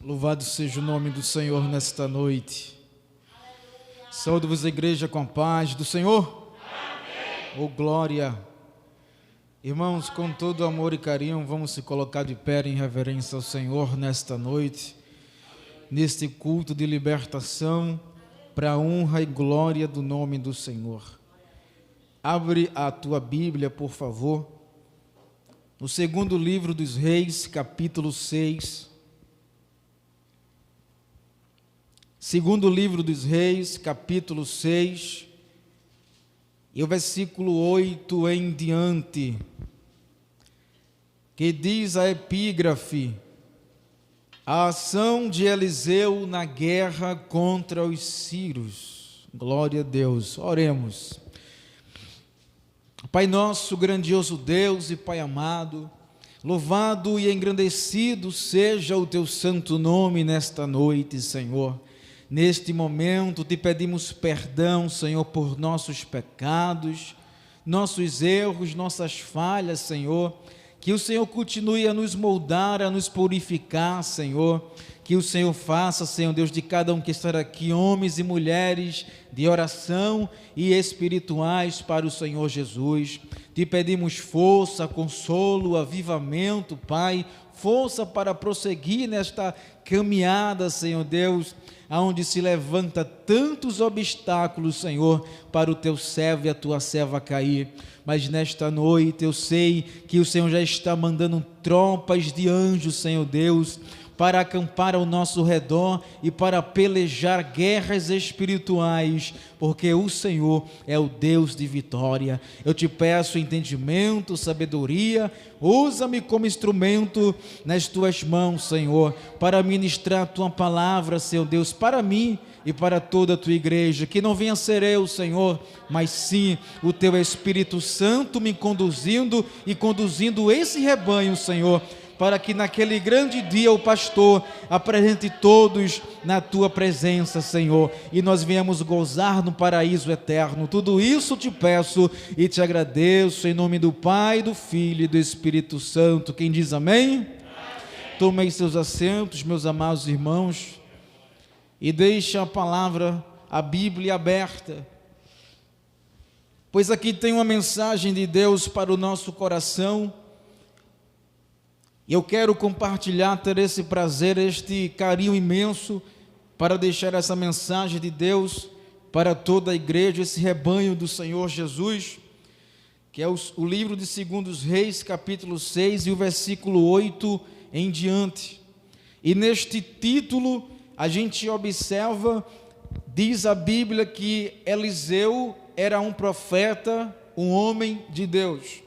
Louvado seja o nome do Senhor nesta noite. Saúdo-vos, igreja, com a paz do Senhor. Amém. Oh, glória. Irmãos, com todo amor e carinho, vamos se colocar de pé em reverência ao Senhor nesta noite, neste culto de libertação, para a honra e glória do nome do Senhor. Abre a tua Bíblia, por favor, no segundo livro dos Reis, capítulo 6. Segundo livro dos Reis, capítulo 6, e o versículo 8 em diante, que diz a epígrafe: a ação de Eliseu na guerra contra os sírios. Glória a Deus. Oremos. Pai nosso, grandioso Deus e Pai amado, louvado e engrandecido seja o teu santo nome nesta noite, Senhor. Neste momento te pedimos perdão, Senhor, por nossos pecados, nossos erros, nossas falhas, Senhor. Que o Senhor continue a nos moldar, a nos purificar, Senhor. Que o Senhor faça, Senhor Deus, de cada um que está aqui, homens e mulheres de oração e espirituais para o Senhor Jesus. Te pedimos força, consolo, avivamento, Pai, força para prosseguir nesta caminhada, Senhor Deus, aonde se levanta tantos obstáculos, Senhor, para o teu servo e a tua serva cair. Mas nesta noite eu sei que o Senhor já está mandando tropas de anjos, Senhor Deus, para acampar ao nosso redor e para pelejar guerras espirituais, porque o Senhor é o Deus de vitória. Eu te peço entendimento, sabedoria, usa-me como instrumento nas tuas mãos, Senhor, para ministrar a tua palavra, Senhor Deus, para mim e para toda a tua igreja. Que não venha ser eu, Senhor, mas sim o teu Espírito Santo me conduzindo e conduzindo esse rebanho, Senhor, para que naquele grande dia o pastor apresente todos na tua presença, Senhor, e nós venhamos gozar no paraíso eterno. Tudo isso te peço e te agradeço em nome do Pai, do Filho e do Espírito Santo. Quem diz amém? Amém. Tomem seus assentos, meus amados irmãos, e deixe a palavra, a Bíblia aberta, pois aqui tem uma mensagem de Deus para o nosso coração. E eu quero compartilhar, ter esse prazer, este carinho imenso para deixar essa mensagem de Deus para toda a igreja, esse rebanho do Senhor Jesus, que é o livro de 2 Reis, capítulo 6 e o versículo 8 em diante. E neste título a gente observa, diz a Bíblia, que Eliseu era um profeta, um homem de Deus.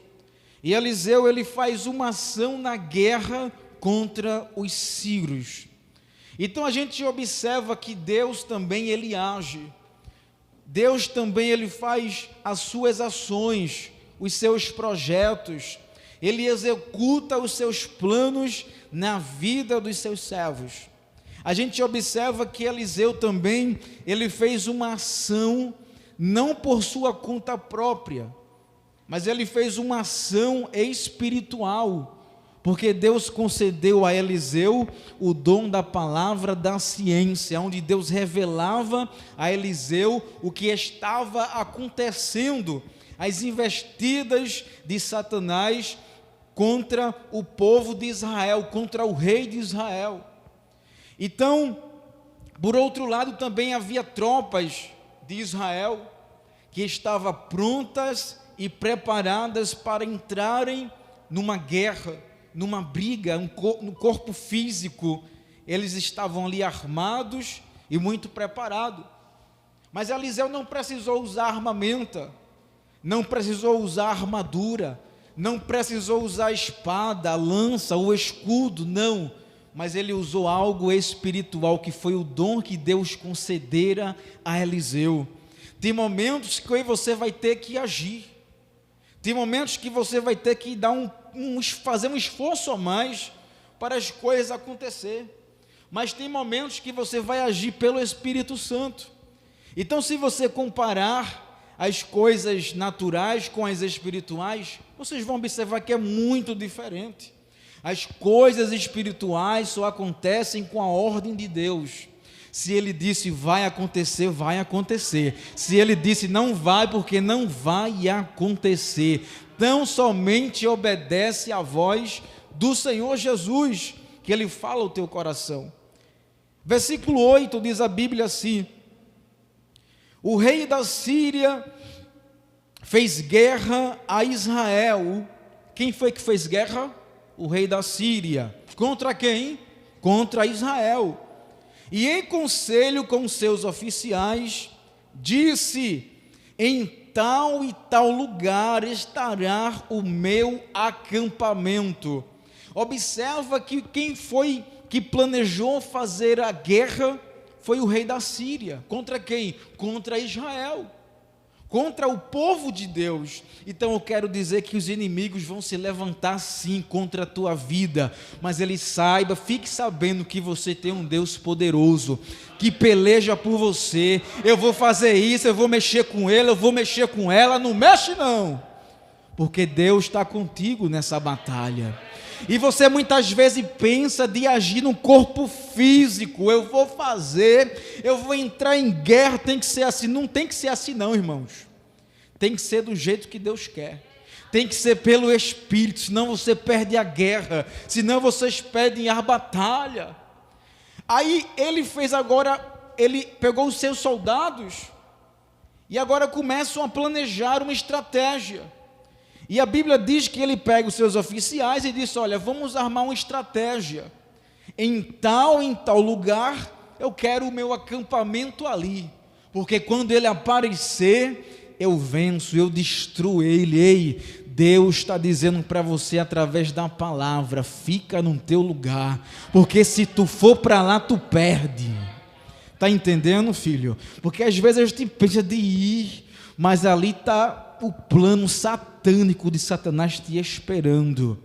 E Eliseu, ele faz uma ação na guerra contra os sírios. Então a gente observa que Deus também, ele age. Deus também, ele faz as suas ações, os seus projetos. Ele executa os seus planos na vida dos seus servos. A gente observa que Eliseu também, ele fez uma ação, não por sua conta própria, mas ele fez uma ação espiritual, porque Deus concedeu a Eliseu o dom da palavra da ciência, onde Deus revelava a Eliseu o que estava acontecendo, as investidas de Satanás contra o povo de Israel, contra o rei de Israel. Então, por outro lado, também havia tropas de Israel que estavam prontas e preparadas para entrarem numa guerra, numa briga, no corpo físico. Eles estavam ali armados e muito preparados. Mas Eliseu não precisou usar armamento, não precisou usar armadura, não precisou usar a espada, a lança, o escudo, não. Mas ele usou algo espiritual, que foi o dom que Deus concedera a Eliseu. Tem momentos que você vai ter que agir. Tem momentos que você vai ter que dar fazer um esforço a mais para as coisas acontecer. Mas tem momentos que você vai agir pelo Espírito Santo. Então, se você comparar as coisas naturais com as espirituais, vocês vão observar que é muito diferente. As coisas espirituais só acontecem com a ordem de Deus. Se Ele disse vai acontecer, vai acontecer. Se Ele disse não vai, porque não vai acontecer. Tão somente obedece à voz do Senhor Jesus, que Ele fala ao teu coração. Versículo 8 diz a Bíblia assim: o rei da Síria fez guerra a Israel. Quem foi que fez guerra? O rei da Síria. Contra quem? Contra Israel. E em conselho com seus oficiais, disse: em tal e tal lugar estará o meu acampamento. Observa que quem foi que planejou fazer a guerra foi o rei da Síria. Contra quem? Contra Israel. Contra o povo de Deus. Então eu quero dizer que os inimigos vão se levantar sim contra a tua vida, mas ele saiba, fique sabendo que você tem um Deus poderoso, que peleja por você. Eu vou fazer isso, eu vou mexer com ele, eu vou mexer com ela. Não mexe não, porque Deus está contigo nessa batalha. E você muitas vezes pensa de agir no corpo físico. Eu vou fazer, eu vou entrar em guerra, tem que ser assim. Não tem que ser assim não, irmãos. Tem que ser do jeito que Deus quer. Tem que ser pelo Espírito, senão você perde a guerra, senão vocês perdem a batalha. Aí ele fez agora, ele pegou os seus soldados e agora começam a planejar uma estratégia. E a Bíblia diz que ele pega os seus oficiais e diz: olha, vamos armar uma estratégia. Em tal lugar, eu quero o meu acampamento ali. Porque quando ele aparecer, eu venço, eu destruo ele. Ei, Deus está dizendo para você através da palavra: fica no teu lugar. Porque se tu for para lá, tu perde. Está entendendo, filho? Porque às vezes a gente pensa de ir, mas ali está o plano satânico de Satanás te esperando.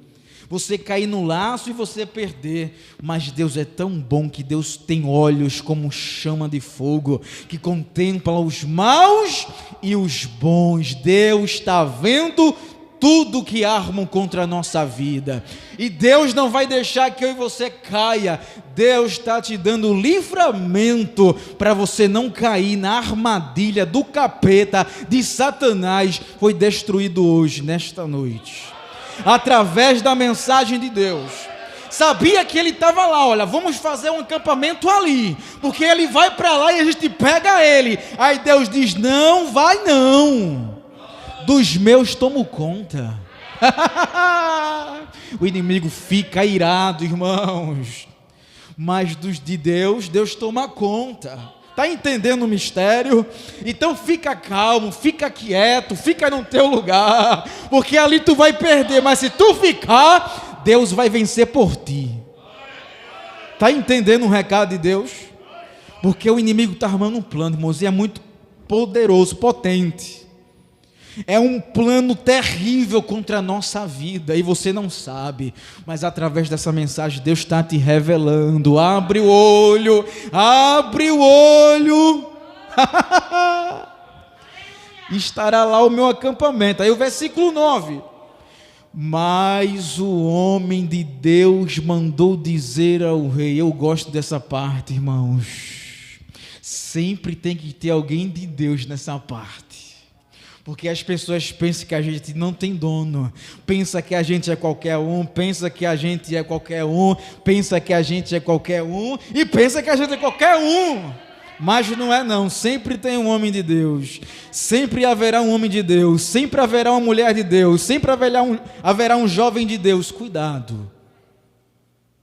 Você cair no laço e você perder. Mas Deus é tão bom que Deus tem olhos como chama de fogo, que contempla os maus e os bons. Deus está vendo tudo que armam contra a nossa vida, e Deus não vai deixar que eu e você caia. Deus está te dando livramento para você não cair na armadilha do capeta, de Satanás. Foi destruído hoje, nesta noite, através da mensagem de Deus. Sabia que ele estava lá, olha, vamos fazer um acampamento ali, porque ele vai para lá e a gente pega ele. Aí Deus diz: não vai não, dos meus tomo conta. O inimigo fica irado, irmãos, mas dos de Deus, Deus toma conta. Está entendendo o mistério? Então fica calmo, fica quieto, fica no teu lugar, porque ali tu vai perder, mas se tu ficar, Deus vai vencer por ti. Está entendendo o recado de Deus? Porque o inimigo está armando um plano, irmãos, e é muito poderoso, potente. É um plano terrível contra a nossa vida, e você não sabe, mas através dessa mensagem Deus está te revelando. Abre o olho, abre o olho. Estará lá o meu acampamento. Aí o versículo 9: mas o homem de Deus mandou dizer ao rei. Eu gosto dessa parte, irmãos. Sempre tem que ter alguém de Deus nessa parte, porque as pessoas pensam que a gente não tem dono, pensa que a gente é qualquer um, pensa que a gente é qualquer um, pensa que a gente é qualquer um, e pensa que a gente é qualquer um, mas não é não. Sempre tem um homem de Deus, sempre haverá um homem de Deus, sempre haverá uma mulher de Deus, sempre haverá um jovem de Deus. Cuidado,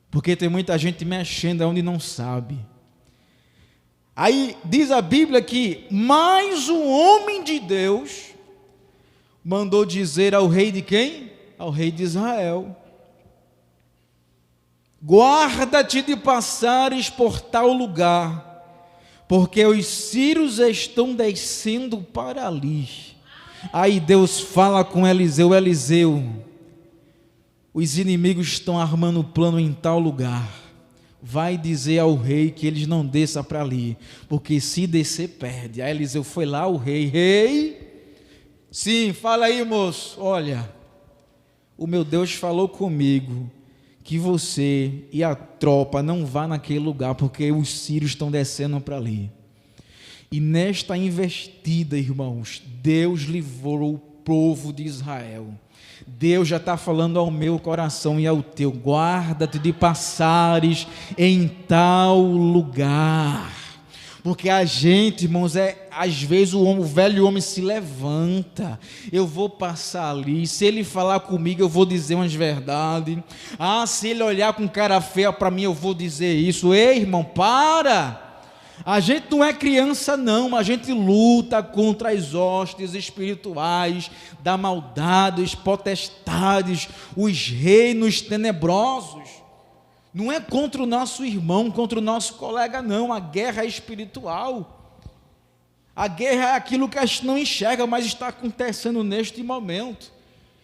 porque tem muita gente mexendo onde não sabe. Aí diz a Bíblia que mais um homem de Deus mandou dizer ao rei de quem? Ao rei de Israel: guarda-te de passares por tal lugar, porque os sírios estão descendo para ali. Aí Deus fala com Eliseu: Eliseu, os inimigos estão armando plano em tal lugar. Vai dizer ao rei que eles não desçam para ali, porque se descer perde. Aí Eliseu foi lá, o rei, sim, fala aí, moço. Olha, o meu Deus falou comigo que você e a tropa não vá naquele lugar, porque os sírios estão descendo para ali. E nesta investida, irmãos, Deus livrou o povo de Israel. Deus já está falando ao meu coração e ao teu: guarda-te de passares em tal lugar. Porque a gente, irmãos, às vezes o velho homem se levanta: eu vou passar ali, se ele falar comigo eu vou dizer umas verdades, se ele olhar com cara feia para mim eu vou dizer isso. Ei, irmão, para! A gente não é criança não, a gente luta contra as hostes espirituais da maldade, as potestades, os reinos tenebrosos. Não é contra o nosso irmão, contra o nosso colega não, a guerra é espiritual. A guerra é aquilo que a gente não enxerga, mas está acontecendo neste momento.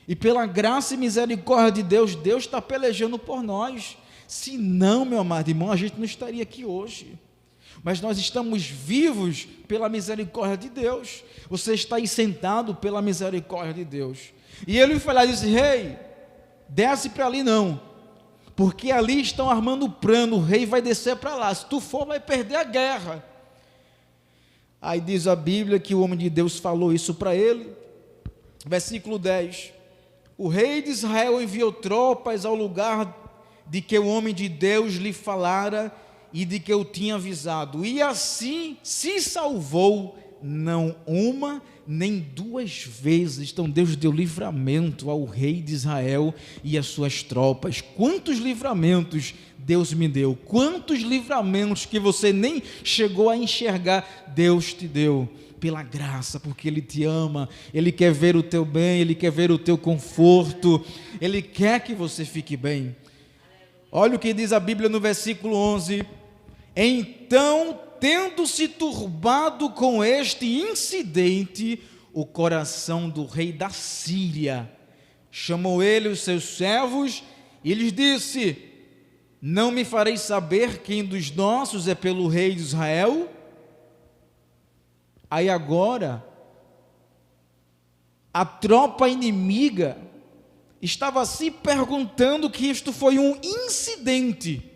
E pela graça e misericórdia de Deus, Deus está pelejando por nós. Se não, meu amado irmão, a gente não estaria aqui hoje. Mas nós estamos vivos pela misericórdia de Deus. Você está aí sentado pela misericórdia de Deus. E ele foi lá e disse: rei, desce para ali não, porque ali estão armando o plano, o rei vai descer para lá, se tu for vai perder a guerra. Aí diz a Bíblia que o homem de Deus falou isso para ele, versículo 10, o rei de Israel enviou tropas ao lugar de que o homem de Deus lhe falara e de que eu tinha avisado, e assim se salvou, não uma nem duas vezes. Então Deus deu livramento ao rei de Israel e às suas tropas. Quantos livramentos Deus me deu, quantos livramentos que você nem chegou a enxergar, Deus te deu, pela graça, porque Ele te ama, Ele quer ver o teu bem, Ele quer ver o teu conforto, Ele quer que você fique bem. Olha o que diz a Bíblia no versículo 11, então, tendo-se turbado com este incidente, o coração do rei da Síria, chamou ele os seus servos e lhes disse: não me fareis saber quem dos nossos é pelo rei de Israel? Aí agora, a tropa inimiga estava se perguntando que isto foi um incidente.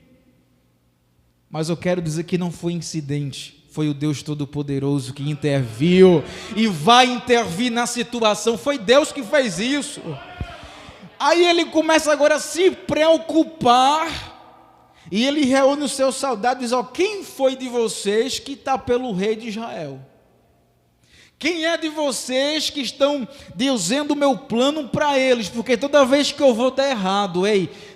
Mas eu quero dizer que não foi incidente, foi o Deus Todo-Poderoso que interviu e vai intervir na situação, foi Deus que fez isso. Aí ele começa agora a se preocupar, e ele reúne os seus soldados e diz: quem foi de vocês que está pelo rei de Israel? Quem é de vocês que estão dizendo o meu plano para eles? Porque toda vez que eu vou dar errado,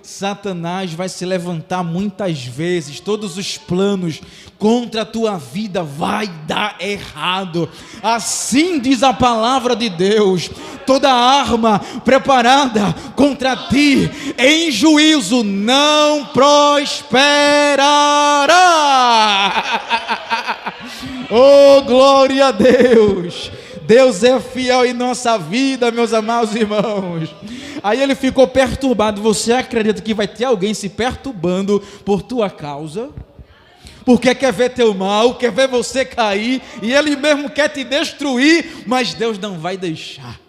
Satanás vai se levantar muitas vezes, todos os planos contra a tua vida vai dar errado. Assim diz a palavra de Deus: toda arma preparada contra ti em juízo não prosperará. Oh, glória a Deus! Deus é fiel em nossa vida, meus amados irmãos. Aí ele ficou perturbado. Você acredita que vai ter alguém se perturbando por tua causa? Porque quer ver teu mal, quer ver você cair, e ele mesmo quer te destruir, mas Deus não vai deixar.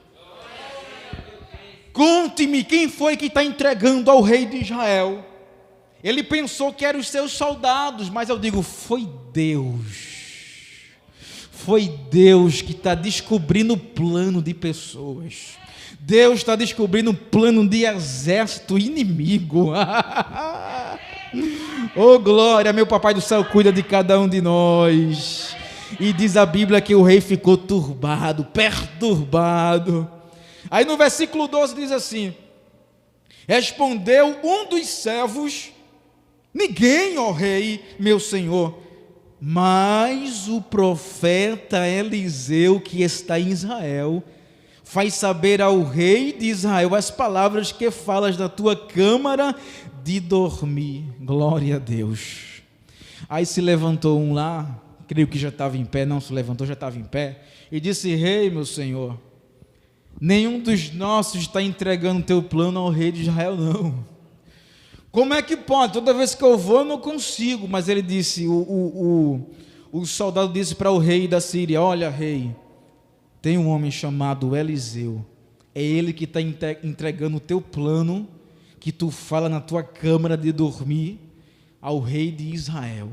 Conte-me quem foi que está entregando ao rei de Israel. Ele pensou que eram os seus soldados, mas eu digo, foi Deus. Foi Deus que está descobrindo o plano de pessoas. Deus está descobrindo o plano de exército inimigo. Oh glória, meu papai do céu cuida de cada um de nós. E diz a Bíblia que o rei ficou turbado, perturbado. Aí no versículo 12 diz assim: respondeu um dos servos: ninguém, ó rei, meu senhor, mas o profeta Eliseu, que está em Israel, faz saber ao rei de Israel as palavras que falas da tua câmara de dormir. Glória a Deus. Aí se levantou um lá, creio que já estava em pé, não se levantou, já estava em pé, e disse: rei, meu senhor, nenhum dos nossos está entregando teu plano ao rei de Israel, não. Como é que pode? Toda vez que eu vou eu não consigo. Mas ele disse, o soldado disse para o rei da Síria: olha, rei, tem um homem chamado Eliseu, é ele que está entregando o teu plano, que tu fala na tua câmara de dormir ao rei de Israel.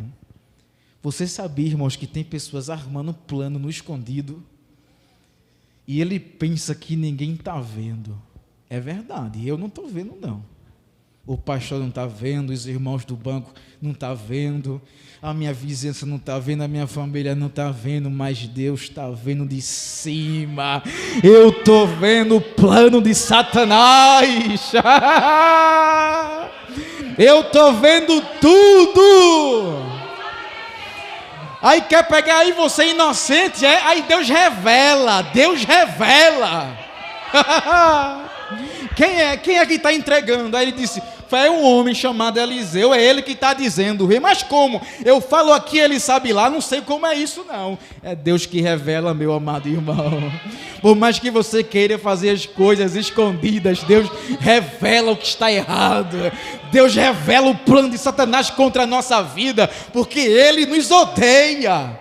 Você sabia, irmãos, que tem pessoas armando plano no escondido e ele pensa que ninguém está vendo. É verdade, eu não estou vendo não. O pastor não está vendo, os irmãos do banco não estão vendo, a minha vizinhança não está vendo, a minha família não está vendo, mas Deus está vendo de cima. Eu estou vendo o plano de Satanás. Eu estou vendo tudo. Aí quer pegar aí você inocente, aí Deus revela. Quem é que está entregando? Aí ele disse, foi um homem chamado Eliseu, é ele que está dizendo, rei, mas como? Eu falo aqui, ele sabe lá, não sei como é isso não. É Deus que revela, meu amado irmão. Por mais que você queira fazer as coisas escondidas, Deus revela o que está errado. Deus revela o plano de Satanás contra a nossa vida, porque ele nos odeia.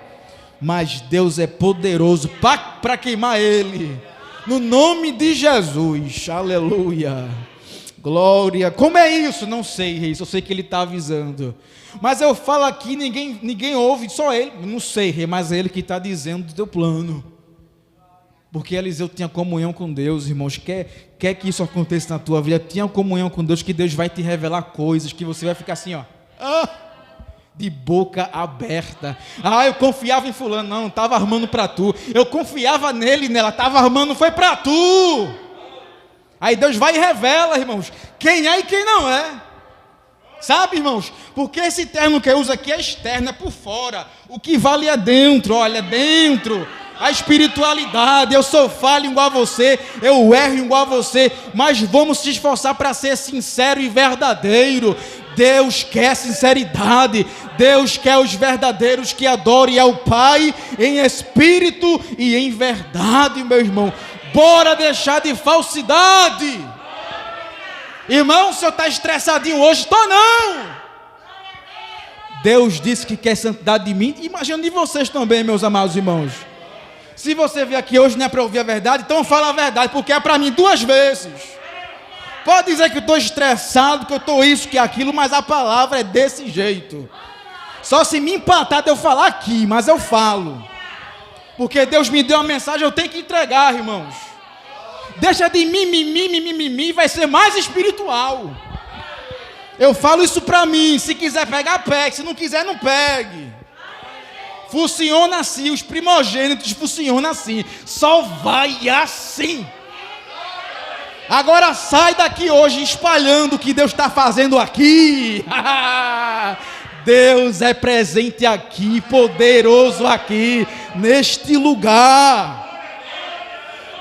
Mas Deus é poderoso para queimar ele. No nome de Jesus, aleluia, glória. Como é isso? Não sei, rei, eu sei que ele está avisando. Mas eu falo aqui, ninguém ouve, só ele. Não sei, rei, mas é ele que está dizendo do teu plano. Porque Eliseu tinha comunhão com Deus, irmãos. Quer que isso aconteça na tua vida? Tinha comunhão com Deus, que Deus vai te revelar coisas, que você vai ficar assim, ó. De boca aberta. Eu confiava em fulano, não, estava armando para tu. Eu confiava nele, nela, estava armando, foi para tu. Aí Deus vai e revela, irmãos, quem é e quem não é. Sabe, irmãos, porque esse termo que eu uso aqui é externo, é por fora. O que vale é dentro, olha, dentro. A espiritualidade, eu sou falho igual a você, eu erro igual a você, mas vamos se esforçar para ser sincero e verdadeiro. Deus quer sinceridade, Deus quer os verdadeiros que adorem ao Pai em espírito e em verdade, meu irmão. Bora deixar de falsidade. Irmão, o senhor está estressadinho hoje? Estou não. Deus disse que quer santidade de mim, imagina de vocês também, meus amados irmãos. Se você vier aqui hoje não é para ouvir a verdade, então fala a verdade, porque é para mim 2 vezes. Pode dizer que eu estou estressado, que eu estou isso, que aquilo, mas a palavra é desse jeito. Só se me empatar de eu falar aqui, mas eu falo. Porque Deus me deu uma mensagem, eu tenho que entregar, irmãos. Deixa de mimimi, vai ser mais espiritual. Eu falo isso para mim, se quiser pegar, pegue, se não quiser, não pegue. Funciona assim, os primogênitos funcionam assim, só vai assim. Agora sai daqui hoje espalhando o que Deus está fazendo aqui. Deus é presente aqui, poderoso aqui, neste lugar,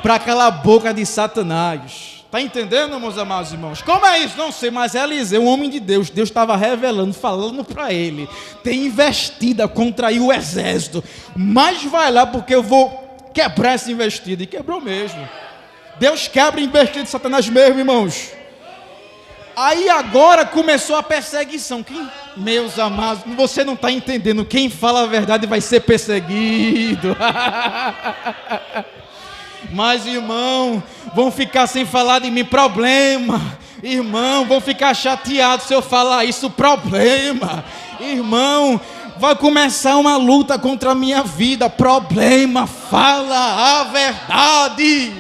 para calar a boca de Satanás. Está entendendo, meus amados irmãos? Como é isso? Não sei, mas Eliseu, um homem de Deus, Deus estava revelando, falando para ele, tem investida contra aí o exército, mas vai lá porque eu vou quebrar essa investida. E quebrou mesmo. Deus quebra a investida de Satanás mesmo, irmãos. Aí agora começou a perseguição. Meus amados, você não está entendendo, quem fala a verdade vai ser perseguido. Mas, irmão, vão ficar sem falar de mim, problema. Irmão, vão ficar chateados se eu falar isso, problema. Irmão, vai começar uma luta contra a minha vida, problema. Fala a verdade.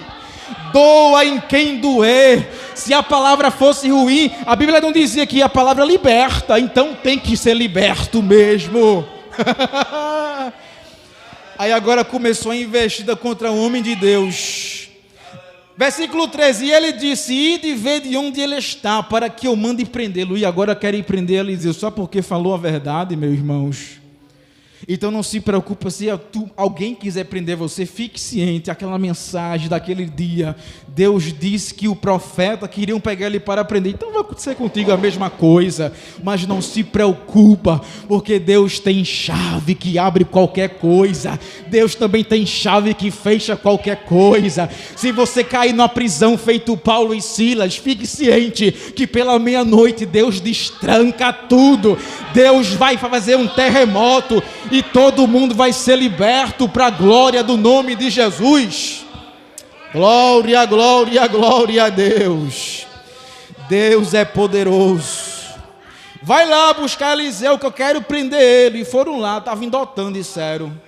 Doa em quem doer. Se a palavra fosse ruim, a Bíblia não dizia que a palavra liberta, então tem que ser liberto mesmo. Aí agora começou a investida contra o homem de Deus. Versículo 13, e ele disse, ide e vê de onde ele está, para que eu mande prendê-lo. E agora querem prender Eliseu, só porque falou a verdade, meus irmãos. Então não se preocupe, se alguém quiser prender você, fique ciente, aquela mensagem daquele dia, Deus disse que o profeta queriam pegar ele para prender, então vai acontecer contigo a mesma coisa, mas não se preocupa, porque Deus tem chave que abre qualquer coisa, Deus também tem chave que fecha qualquer coisa. Se você cair numa prisão feito Paulo e Silas, fique ciente que pela meia-noite Deus destranca tudo, Deus vai fazer um terremoto e todo mundo vai ser liberto para a glória do nome de Jesus. Glória, glória, glória a Deus. Deus é poderoso. Vai lá buscar Eliseu, que eu quero prender ele. E foram lá, estavam endotando, disseram.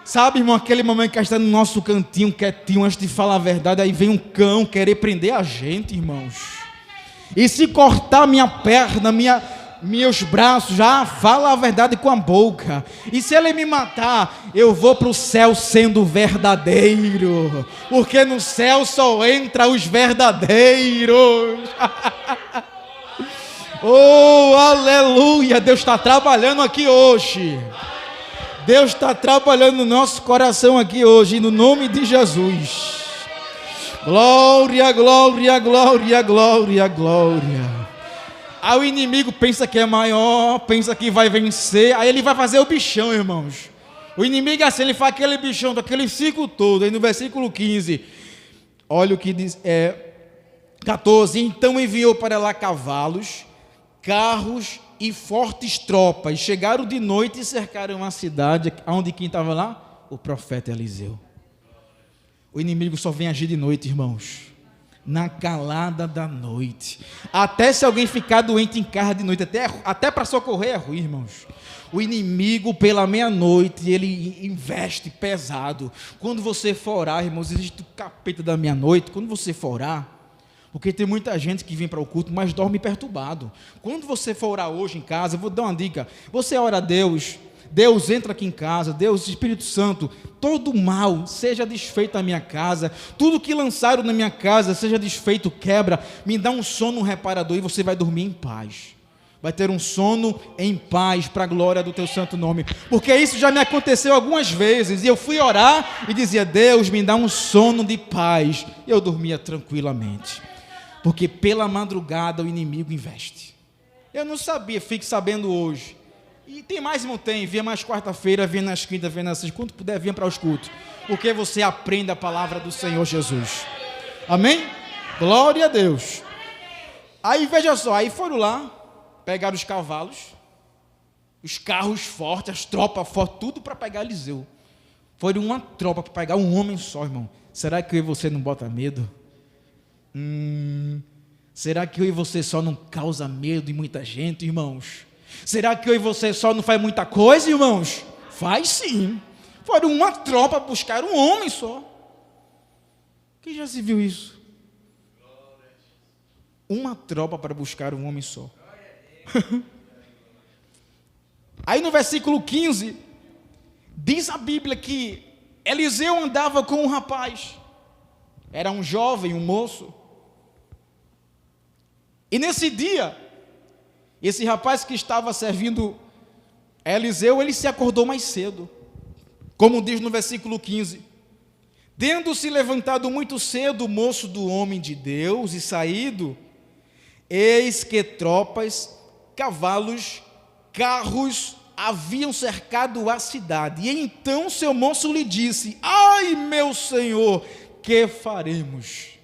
Sabe, irmão, aquele momento que a gente está no nosso cantinho, quietinho, antes de falar a verdade, aí vem um cão querer prender a gente, irmãos. E se cortar minha perna, meus braços, já fala a verdade com a boca. E se ele me matar, eu vou para o céu sendo verdadeiro. Porque no céu só entra os verdadeiros. Oh, aleluia, Deus está trabalhando aqui hoje. Deus está trabalhando no nosso coração aqui hoje, no nome de Jesus. Glória, glória, glória, glória, glória. Aí o inimigo pensa que é maior, pensa que vai vencer, aí ele vai fazer o bichão, irmãos. O inimigo é assim, ele faz aquele bichão, aquele ciclo todo. Aí no versículo 15, olha o que diz, 14, então enviou para lá cavalos, carros e fortes tropas. Chegaram de noite e cercaram a cidade. Onde quem estava lá? O profeta Eliseu. O inimigo só vem agir de noite, irmãos. Na calada da noite. Até se alguém ficar doente em casa de noite, até para socorrer é ruim, irmãos. O inimigo pela meia-noite, ele investe pesado. Quando você for orar, irmãos, existe o capeta da meia-noite. Quando você for orar, porque tem muita gente que vem para o culto, mas dorme perturbado. Quando você for orar hoje em casa, eu vou dar uma dica. Você ora a Deus, Deus entra aqui em casa, Deus, Espírito Santo, todo mal seja desfeito na minha casa, tudo que lançaram na minha casa seja desfeito, quebra, me dá um sono reparador e você vai dormir em paz. Vai ter um sono em paz para a glória do teu santo nome. Porque isso já me aconteceu algumas vezes. E eu fui orar e dizia, Deus, me dá um sono de paz. E eu dormia tranquilamente. Porque pela madrugada o inimigo investe. Eu não sabia, fique sabendo hoje. E tem mais, irmão, tem. Venha mais quarta-feira, venha nas quintas, venha nas sextas. Quando puder, venha para os cultos. Porque você aprende a palavra do Senhor Jesus. Amém? Glória a Deus. Aí veja só, aí foram lá, pegaram os cavalos, os carros fortes, as tropas fortes, tudo para pegar Eliseu. Foram uma tropa para pegar um homem só, irmão. Será que eu e você não bota medo? Será que eu e você só não causa medo em muita gente, irmãos? Será que eu e você só não faz muita coisa, irmãos? Faz sim. Foram uma tropa buscar um homem só. Quem já se viu isso? Uma tropa para buscar um homem só. Aí no versículo 15 diz a Bíblia que Eliseu andava com um rapaz. Era um jovem, um moço. E nesse dia, esse rapaz que estava servindo Eliseu, ele se acordou mais cedo. Como diz no versículo 15. Tendo-se levantado muito cedo o moço do homem de Deus e saído, eis que tropas, cavalos, carros haviam cercado a cidade. E então seu moço lhe disse, ai meu senhor, que faremos?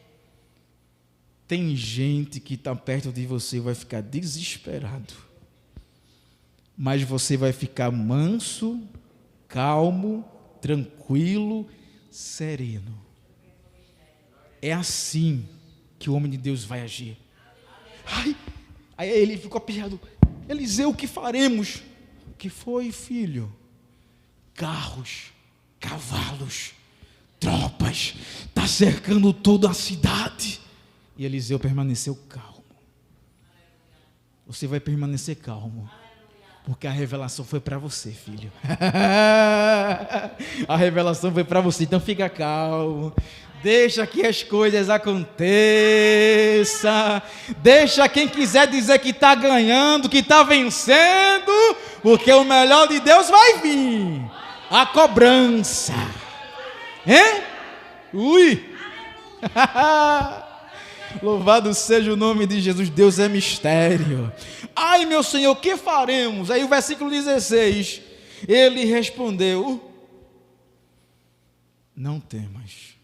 Tem gente que está perto de você, vai ficar desesperado, mas você vai ficar manso, calmo, tranquilo, sereno. É assim que o homem de Deus vai agir. Ai, aí ele ficou aperreado. Eliseu, o que faremos? O que foi, filho? Carros, cavalos, tropas, está cercando toda a cidade. E Eliseu permaneceu calmo. Você vai permanecer calmo, porque a revelação foi para você, filho. A revelação foi para você, então fica calmo. Deixa que as coisas aconteçam. Deixa quem quiser dizer que está ganhando, que está vencendo, porque o melhor de Deus vai vir. A cobrança. Hein? Ui! Louvado seja o nome de Jesus. Deus é mistério. Ai meu Senhor, o que faremos? Aí o versículo 16, ele respondeu, não temas.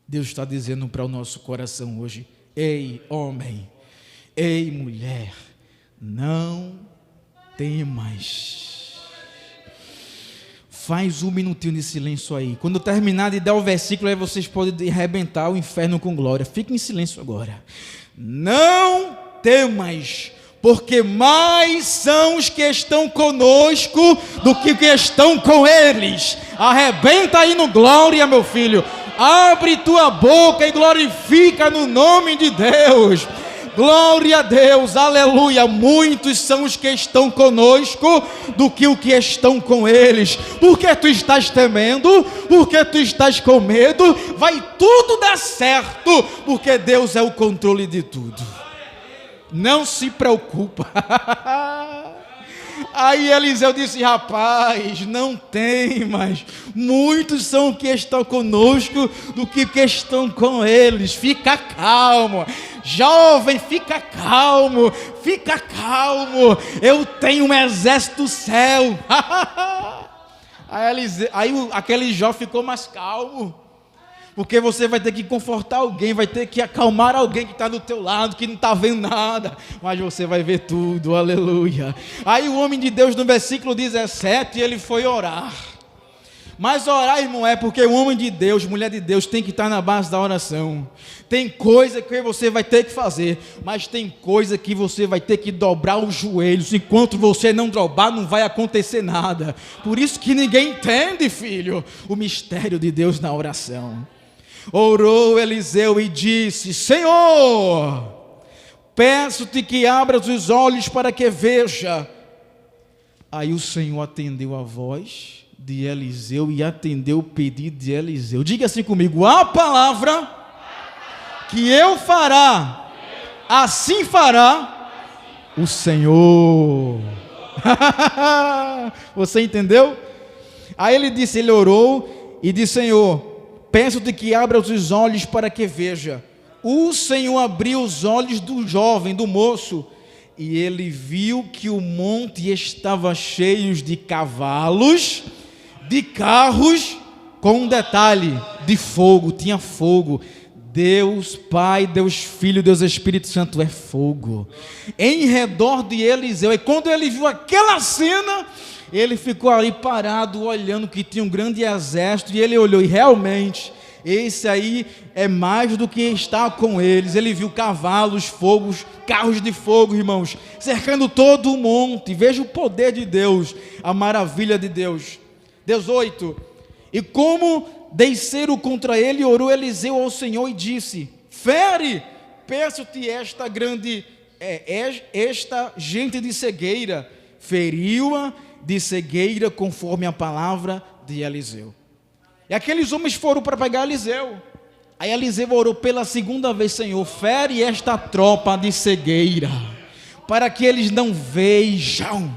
Deus está dizendo para o nosso coração hoje, ei homem, ei mulher, não temas. Faz um minutinho de silêncio aí. Quando eu terminar de dar o versículo, aí vocês podem arrebentar o inferno com glória. Fique em silêncio agora. Não temas, porque mais são os que estão conosco do que estão com eles. Arrebenta aí no glória, meu filho. Abre tua boca e glorifica no nome de Deus. Glória a Deus, aleluia. Muitos são os que estão conosco do que o que estão com eles. Por que tu estás temendo? Por que tu estás com medo? Vai tudo dar certo, porque Deus é o controle de tudo. Não se preocupa. Aí Eliseu disse: rapaz, não temas, muitos são que estão conosco do que estão com eles. Fica calmo, jovem, fica calmo, eu tenho um exército do céu. Aí aquele jovem ficou mais calmo, porque você vai ter que confortar alguém, vai ter que acalmar alguém que está do teu lado, que não está vendo nada, mas você vai ver tudo, aleluia. Aí o homem de Deus, no versículo 17, ele foi orar. Mas orar, irmão, é porque o homem de Deus, mulher de Deus, tem que estar na base da oração. Tem coisa que você vai ter que fazer, mas tem coisa que você vai ter que dobrar os joelhos. Enquanto você não dobrar, não vai acontecer nada. Por isso que ninguém entende, filho, o mistério de Deus na oração. Orou Eliseu e disse: Senhor, peço-te que abras os olhos para que veja. Aí o Senhor atendeu a voz de Eliseu e atendeu o pedido de Eliseu. Diga assim comigo: a palavra que eu fará, assim fará o Senhor. Você entendeu? Aí ele orou e disse: Senhor, peço-te que abras os olhos para que veja. O Senhor abriu os olhos do jovem, do moço, e ele viu que o monte estava cheio de cavalos, de carros, com um detalhe, de fogo, tinha fogo. Deus Pai, Deus Filho, Deus Espírito Santo é fogo em redor de Eliseu. E quando ele viu aquela cena, ele ficou ali parado, olhando que tinha um grande exército, e ele olhou, e realmente, esse aí é mais do que está com eles. Ele viu cavalos, fogos, carros de fogo, irmãos, cercando todo o monte. Veja o poder de Deus, a maravilha de Deus. 18. E como desceram contra ele, orou Eliseu ao Senhor e disse: fere, peço-te esta gente de cegueira. Feriu-a de cegueira conforme a palavra de Eliseu. E aqueles homens foram para pegar Eliseu. Aí Eliseu orou pela segunda vez: Senhor, fere esta tropa de cegueira, para que eles não vejam.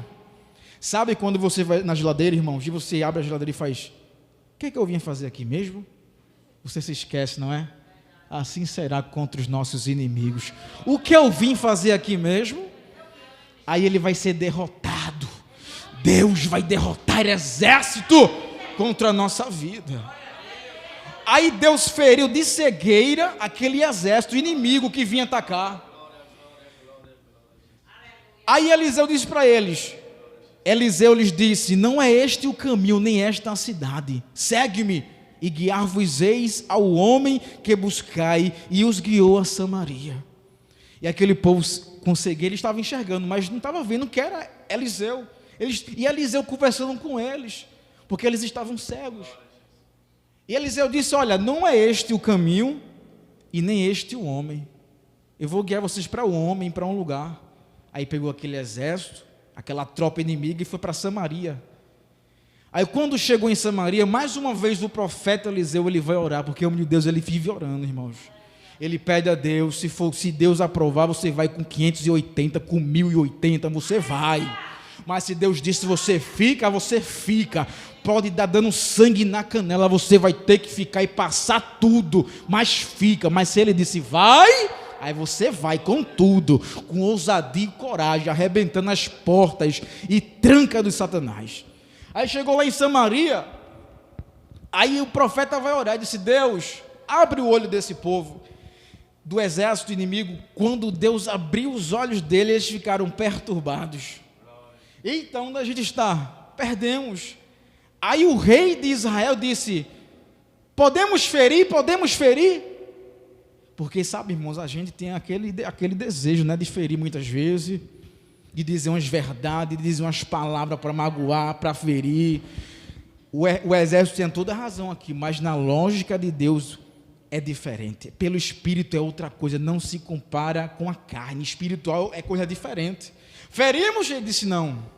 Sabe quando você vai na geladeira, irmãos, e você abre a geladeira e faz: o que eu vim fazer aqui mesmo? Você se esquece, não é? Assim será contra os nossos inimigos. O que eu vim fazer aqui mesmo? Aí ele vai ser derrotado. Deus vai derrotar exército contra a nossa vida. Aí Deus feriu de cegueira aquele exército inimigo que vinha atacar. Aí Eliseu disse para eles: Eliseu lhes disse: não é este o caminho, nem esta a cidade. Segue-me e guiar-vos-eis ao homem que buscai. E os guiou a Samaria. E aquele povo com cegueira estava enxergando, mas não estava vendo que era Eliseu. E Eliseu conversando com eles, porque eles estavam cegos. E Eliseu disse: olha, não é este o caminho e nem este o homem. Eu vou guiar vocês para o homem, para um lugar. Aí pegou aquele exército, aquela tropa inimiga, e foi para Samaria. Aí quando chegou em Samaria, mais uma vez o profeta Eliseu, ele vai orar, porque o homem de Deus, ele vive orando, irmãos. Ele pede a Deus: se Deus aprovar, você vai com 580, com 1080, você vai. Mas se Deus disse você fica, você fica. Pode dar dando sangue na canela, você vai ter que ficar e passar tudo, mas fica. Mas se ele disse vai, aí você vai com tudo, com ousadia e coragem, arrebentando as portas e tranca dos Satanás. Aí chegou lá em Samaria, aí o profeta vai orar e disse: Deus, abre o olho desse povo, do exército inimigo. Quando Deus abriu os olhos deles, eles ficaram perturbados. Então, onde a gente está? Perdemos. Aí o rei de Israel disse: podemos ferir, podemos ferir. Porque, sabe, irmãos, a gente tem aquele desejo, né, de ferir muitas vezes, de dizer umas verdades, de dizer umas palavras para magoar, para ferir. O exército tem toda a razão aqui, mas na lógica de Deus é diferente. Pelo Espírito é outra coisa, não se compara com a carne. Espiritual é coisa diferente. Ferimos? Ele disse: não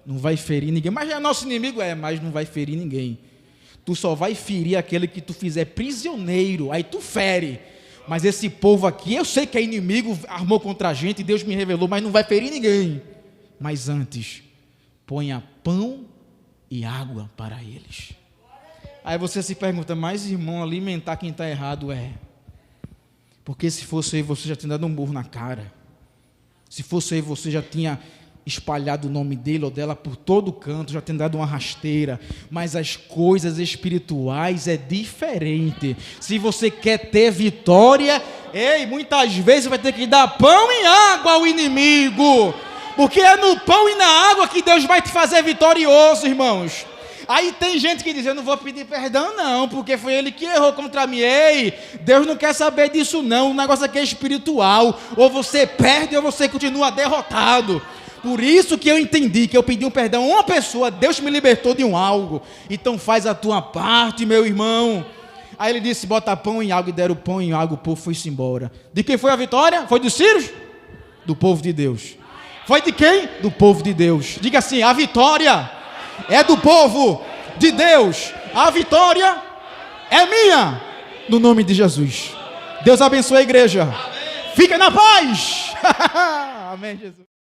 vai ferir ninguém. Mas é nosso inimigo? Mas não vai ferir ninguém. Tu só vai ferir aquele que tu fizer prisioneiro, aí tu fere. Mas esse povo aqui, eu sei que é inimigo, armou contra a gente, Deus me revelou, mas não vai ferir ninguém. Mas antes, ponha pão e água para eles. Aí você se pergunta: mas irmão, alimentar quem está errado porque se fosse aí, você já tinha dado um burro na cara. Se fosse aí, você já tinha espalhado o nome dele ou dela por todo canto, já tinha dado uma rasteira. Mas as coisas espirituais é diferente. Se você quer ter vitória, muitas vezes vai ter que dar pão e água ao inimigo, porque é no pão e na água que Deus vai te fazer vitorioso, irmãos. Aí tem gente que diz: eu não vou pedir perdão não, porque foi ele que errou contra mim. Deus não quer saber disso não, o negócio aqui é espiritual. Ou você perde ou você continua derrotado. Por isso que eu entendi que eu pedi um perdão a uma pessoa, Deus me libertou de um algo. Então faz a tua parte, meu irmão. Aí ele disse: bota pão em água, e deram pão em água, o povo foi-se embora. De quem foi a vitória? Foi dos sírios? Do povo de Deus. Foi de quem? Do povo de Deus. Diga assim: a vitória é do povo de Deus. A vitória é minha, no nome de Jesus. Deus abençoe a igreja. Fica na paz. Amém, Jesus.